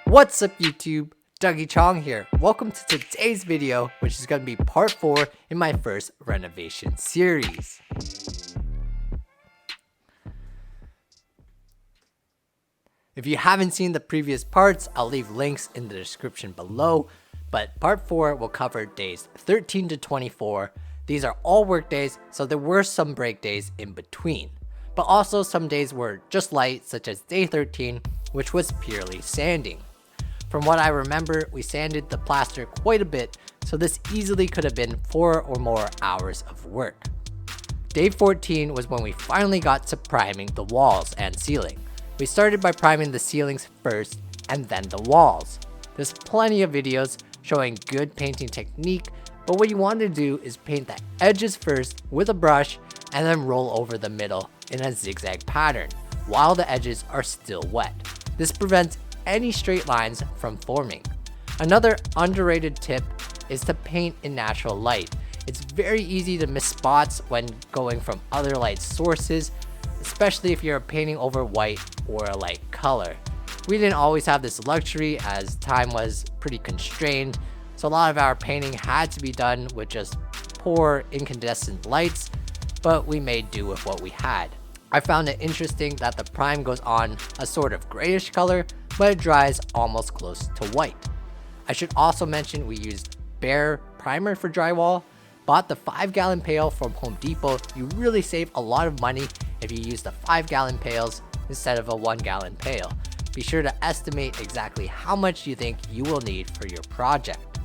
What's up YouTube? Dougie Chong here. Welcome to today's video, which is going to be part 4 in my first renovation series. If you haven't seen the previous parts, I'll leave links in the description below, but part 4 will cover days 13 to 24. These are all work days, so there were some break days in between. But also some days were just light, such as day 13, which was purely sanding. From what I remember, we sanded the plaster quite a bit, so this easily could have been 4 or more hours of work. Day 14 was when we finally got to priming the walls and ceiling. We started by priming the ceilings first and then the walls. There's plenty of videos showing good painting technique, but what you want to do is paint the edges first with a brush and then roll over the middle in a zigzag pattern while the edges are still wet. This prevents any straight lines from forming. Another underrated tip is to paint in natural light. It's very easy to miss spots when going from other light sources, especially if you're painting over white or a light color. We didn't always have this luxury as time was pretty constrained, so a lot of our painting had to be done with just poor incandescent lights, but we made do with what we had. I found it interesting that the prime goes on a sort of grayish color, but it dries almost close to white. I should also mention we used bare primer for drywall. Bought the 5-gallon pail from Home Depot. You really save a lot of money if you use the 5-gallon pails instead of a 1-gallon pail. Be sure to estimate exactly how much you think you will need for your project.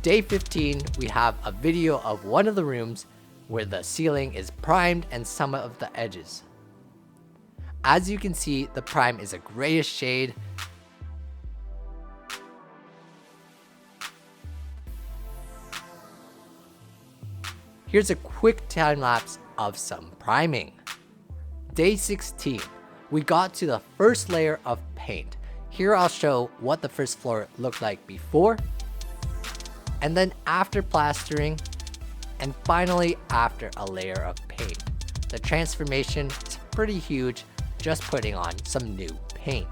Day 15, we have a video of one of the rooms where the ceiling is primed and some of the edges. As you can see, the prime is a grayish shade. Here's a quick time lapse of some priming. Day 16, we got to the first layer of paint. Here I'll show what the first floor looked like before, and then after plastering, and finally after a layer of paint. The transformation is pretty huge, just putting on some new paint.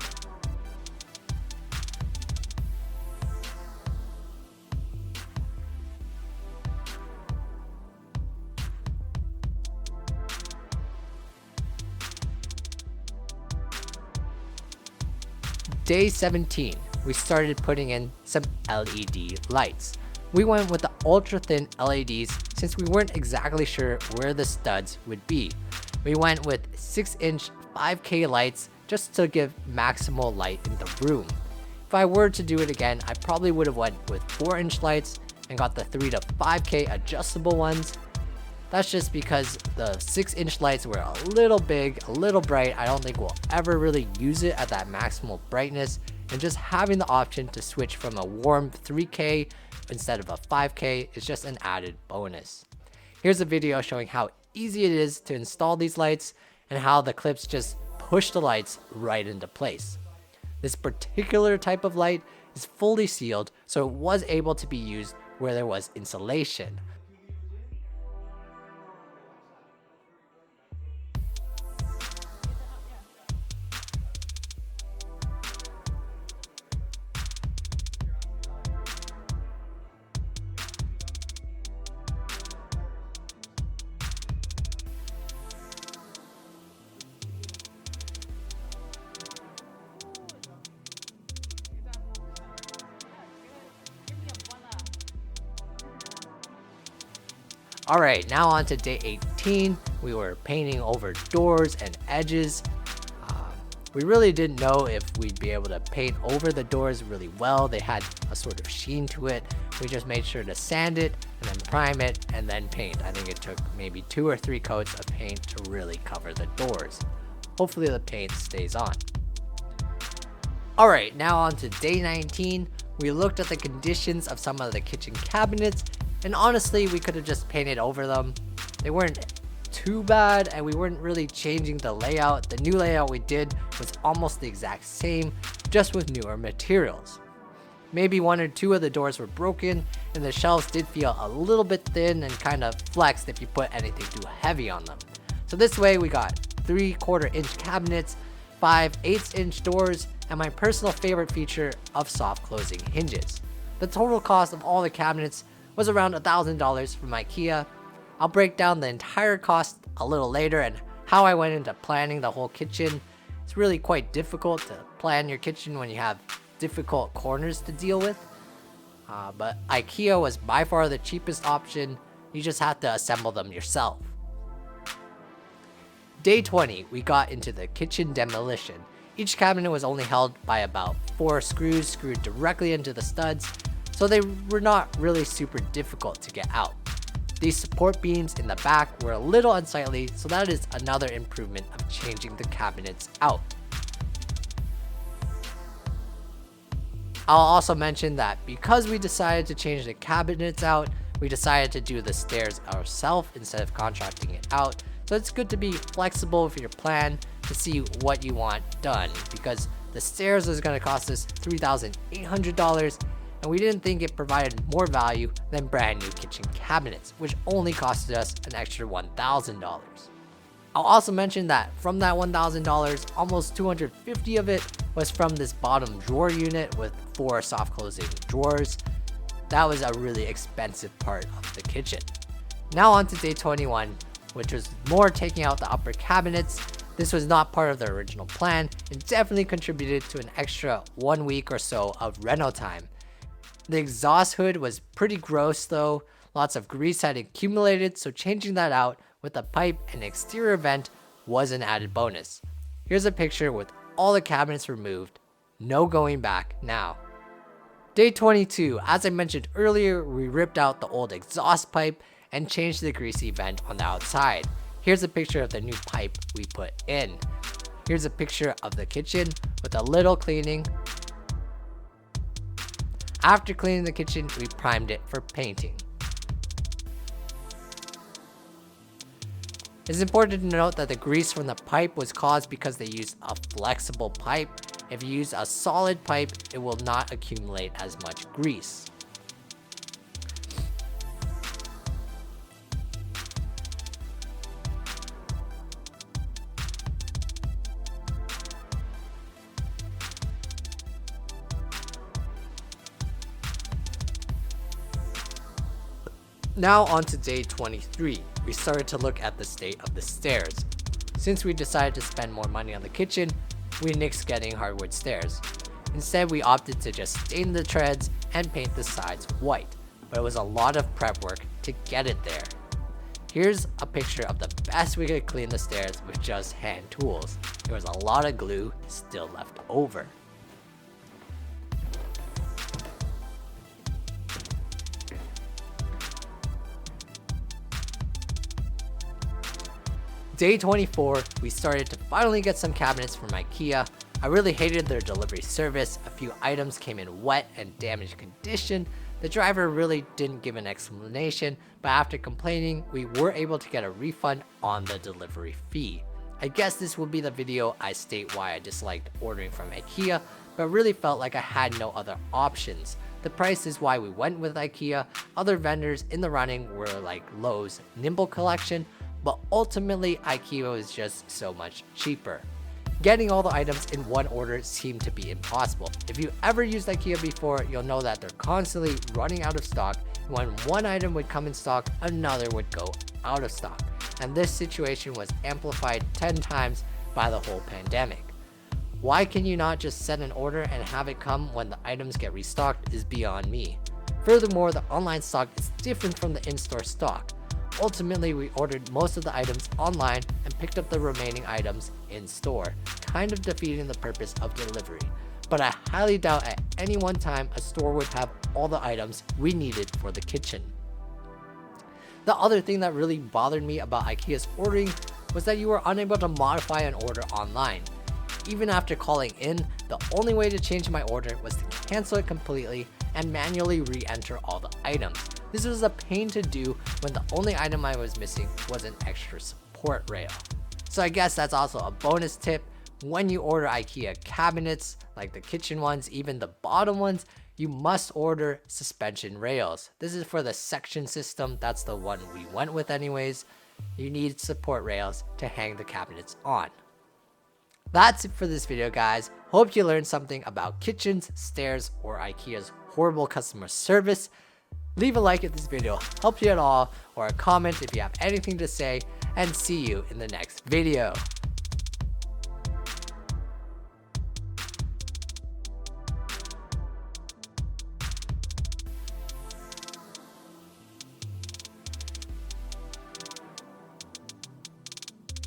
Day 17, we started putting in some LED lights. We went with the ultra thin LEDs since we weren't exactly sure where the studs would be. We went with 6-inch 5K lights just to give maximal light in the room. If I were to do it again, I probably would have went with 4-inch lights and got the 3 to 5K adjustable ones. That's just because the 6-inch lights were a little big, a little bright. I don't think we'll ever really use it at that maximal brightness, and just having the option to switch from a warm 3K instead of a 5K is just an added bonus. Here's a video showing how easy it is to install these lights and how the clips just push the lights right into place. This particular type of light is fully sealed, so it was able to be used where there was insulation. Alright, now on to day 18. We were painting over doors and edges. We really didn't know if we'd be able to paint over the doors really well. They had a sort of sheen to it. We just made sure to sand it and then prime it and then paint. I think it took maybe 2 or 3 coats of paint to really cover the doors. Hopefully the paint stays on. Alright, now on to day 19. We looked at the conditions of some of the kitchen cabinets, and honestly, we could have just painted over them. They weren't too bad, and we weren't really changing the layout. The new layout we did was almost the exact same, just with newer materials. Maybe 1 or 2 of the doors were broken, and the shelves did feel a little bit thin and kind of flexed if you put anything too heavy on them. So this way we got 3/4 inch cabinets, 5 1/8 inch doors, and my personal favorite feature of soft closing hinges. The total cost of all the cabinets was around $1,000 from IKEA. I'll break down the entire cost a little later and how I went into planning the whole kitchen. It's really quite difficult to plan your kitchen when you have difficult corners to deal with. But IKEA was by far the cheapest option. You just have to assemble them yourself. Day 20, we got into the kitchen demolition. Each cabinet was only held by about 4 screws screwed directly into the studs, so they were not really super difficult to get out. These support beams in the back were a little unsightly, so that is another improvement of changing the cabinets out. I'll also mention that because we decided to change the cabinets out, we decided to do the stairs ourselves instead of contracting it out. So it's good to be flexible with your plan to see what you want done, because the stairs is going to cost us $3,800, and we didn't think it provided more value than brand new kitchen cabinets, which only costed us an extra $1,000. I'll also mention that from that $1,000, almost $250 of it was from this bottom drawer unit with 4 soft closing drawers. That was a really expensive part of the kitchen. Now on to day 21, which was more taking out the upper cabinets. This was not part of the original plan. It definitely contributed to an extra 1 week or so of reno time. The exhaust hood was pretty gross though. Lots of grease had accumulated, so changing that out with a pipe and exterior vent was an added bonus. Here's a picture with all the cabinets removed. No going back now. Day 22, as I mentioned earlier, we ripped out the old exhaust pipe and changed the greasy vent on the outside. Here's a picture of the new pipe we put in. Here's a picture of the kitchen with a little cleaning. After cleaning the kitchen, we primed it for painting. It's important to note that the grease from the pipe was caused because they used a flexible pipe. If you use a solid pipe, it will not accumulate as much grease. Now on to day 23, we started to look at the state of the stairs. Since we decided to spend more money on the kitchen, we nixed getting hardwood stairs. Instead, we opted to just stain the treads and paint the sides white, but it was a lot of prep work to get it there. Here's a picture of the best we could clean the stairs with just hand tools. There was a lot of glue still left over. Day 24, we started to finally get some cabinets from IKEA. I really hated their delivery service. A few items came in wet and damaged condition. The driver really didn't give an explanation, but after complaining, we were able to get a refund on the delivery fee. I guess this will be the video I state why I disliked ordering from IKEA, but really felt like I had no other options. The price is why we went with IKEA. Other vendors in the running were like Lowe's Nimble Collection, but ultimately IKEA was just so much cheaper. Getting all the items in one order seemed to be impossible. If you ever used IKEA before, you'll know that they're constantly running out of stock. When one item would come in stock, another would go out of stock. And this situation was amplified 10 times by the whole pandemic. Why can you not just set an order and have it come when the items get restocked is beyond me. Furthermore, the online stock is different from the in-store stock. Ultimately, we ordered most of the items online and picked up the remaining items in store, kind of defeating the purpose of delivery. But I highly doubt at any one time a store would have all the items we needed for the kitchen. The other thing that really bothered me about IKEA's ordering was that you were unable to modify an order online. Even after calling in, the only way to change my order was to cancel it completely and manually re-enter all the items. This was a pain to do when the only item I was missing was an extra support rail. So I guess that's also a bonus tip. When you order IKEA cabinets, like the kitchen ones, even the bottom ones, you must order suspension rails. This is for the section system. That's the one we went with anyways. You need support rails to hang the cabinets on. That's it for this video, guys. Hope you learned something about kitchens, stairs, or IKEA's horrible customer service. Leave a like if this video helped you at all, or a comment if you have anything to say, and see you in the next video.